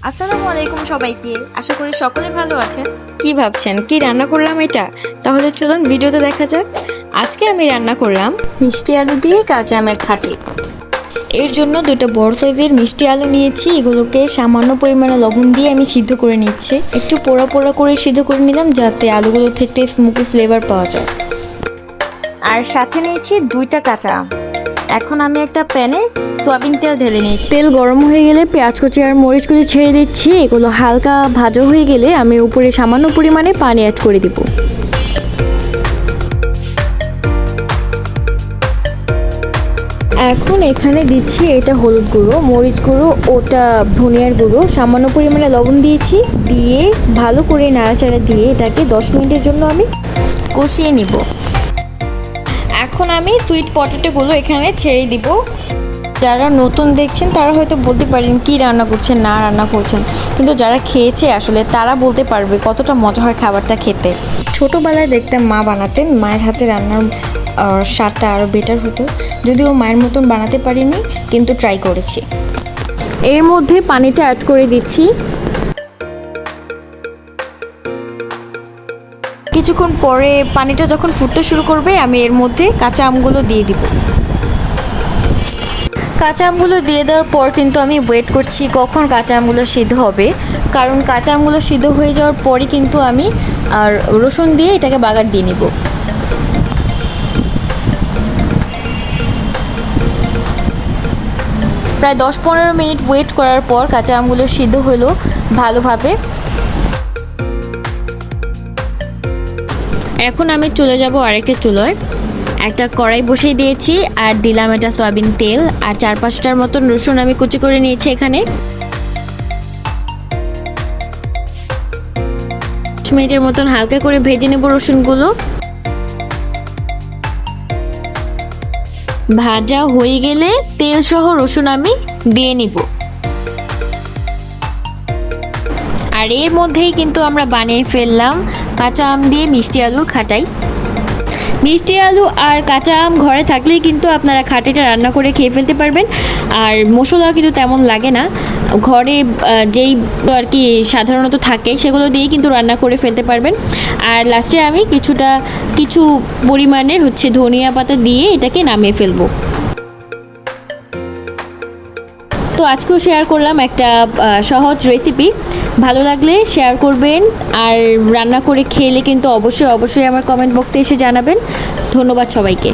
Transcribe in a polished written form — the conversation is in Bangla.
আসসালামু আলাইকুম সবাইকে। আশা করি সকলে ভালো আছেন। কি ভাবছেন কি রান্না করলাম এটা? তাহলে চলুন ভিডিওতে দেখা যাক। আজকে আমি রান্না করলাম মিষ্টি আলু দিয়ে কাঁচা আমের খাটি। এর জন্য দুটো বড় সাইজের মিষ্টি আলু নিয়েছি। এগুলোকে সামান্য পরিমাণে লবণ দিয়ে আমি সিদ্ধ করে নিচ্ছি। একটু পোড়া পোড়া করে সিদ্ধ করে নিলাম যাতে আলুগুলো থেকে স্মোকি ফ্লেভার পাওয়া যায়। আর সাথে নিয়েছি দুইটা কাঁচা আম। এখন আমি একটা প্যানে সয়াবিন তেল ঢেলে নিয়েছি। তেল গরম হয়ে গেলে পেঁয়াজ কুচি আর মরিচ কুচি ছেড়ে দিচ্ছি। এগুলো হালকা ভাজা হয়ে গেলে আমি উপরে সামান্য পরিমাণে পানি অ্যাড করে দিব। এখন এখানে দিচ্ছি এটা হলুদ গুঁড়ো, মরিচ গুঁড়ো, ওটা ধনিয়ার গুঁড়ো, সামান্য পরিমাণে লবণ দিয়েছি। দিয়ে ভালো করে নাড়াচাড়া দিয়ে এটাকে 10 মিনিটের জন্য আমি কষিয়ে নিব। এখন আমি সুইট পটেটোগুলো এখানে ছেড়ে দিব। যারা নতুন দেখছেন তারা হয়তো বলতে পারেন কি রান্না করছেন না রান্না করছেন, কিন্তু যারা খেয়েছে আসলে তারা বলতে পারবে কতটা মজা হয় খাবারটা খেতে। ছোটোবেলায় দেখতাম মা বানাতেন, মায়ের হাতে রান্নার স্বাদটা আরও বেটার হতো। যদিও মায়ের মতন বানাতে পারিনি, কিন্তু ট্রাই করেছি। এর মধ্যে পানিটা অ্যাড করে দিচ্ছি। কিছুক্ষণ পরে পানিটা যখন ফুটতে শুরু করবে আমি এর মধ্যে কাঁচা আমগুলো দিয়ে দিব। কাঁচা আমগুলো দিয়ে দেওয়ার পর কিন্তু আমি ওয়েট করছি কখন কাঁচা আমগুলো সিদ্ধ হবে, কারণ কাঁচা আমগুলো সিদ্ধ হয়ে যাওয়ার পরই কিন্তু আমি আর রসুন দিয়ে এটাকে বাগার দিয়ে নিব। প্রায় 10-15 মিনিট ওয়েট করার পর কাঁচা আমগুলো সিদ্ধ হলো ভালোভাবে। এখন আমি চলে যাব আরেকটা চুলায়। একটা কড়াই বসিয়ে দিয়েছি আর দিলাম এটা সয়াবিন তেল আর 4-5টার মতন রসুন আমি কুচি করে নিয়েছি। এখানে 10 মিনিটের মতন হালকা করে ভেজে নেব রসুনগুলো। ভাজা হয়ে গেলে তেল সহ রসুন আমি দিয়ে নিব। আর এর মধ্যেই কিন্তু আমরা বানিয়ে ফেললাম কাঁচা আম দিয়ে মিষ্টি আলুর খাটাই। মিষ্টি আলু আর কাঁচা আম ঘরে থাকলেই কিন্তু আপনারা খাটিটা রান্না করে খেয়ে ফেলতে পারবেন। আর মশলা কিন্তু তেমন লাগে না, ঘরে যেই আর কি সাধারণত থাকে সেগুলো দিয়েই কিন্তু রান্না করে ফেলতে পারবেন। আর লাস্টে আমি কিছু পরিমাণের ধনিয়া পাতা দিয়ে এটাকে নামিয়ে ফেলবো। তো আজকেও শেয়ার করলাম একটা সহজ রেসিপি। ভালো লাগলে শেয়ার করবেন আর রান্না করে খেলে কিন্তু অবশ্যই আমার কমেন্ট বক্সে এসে জানাবেন। ধন্যবাদ সবাইকে।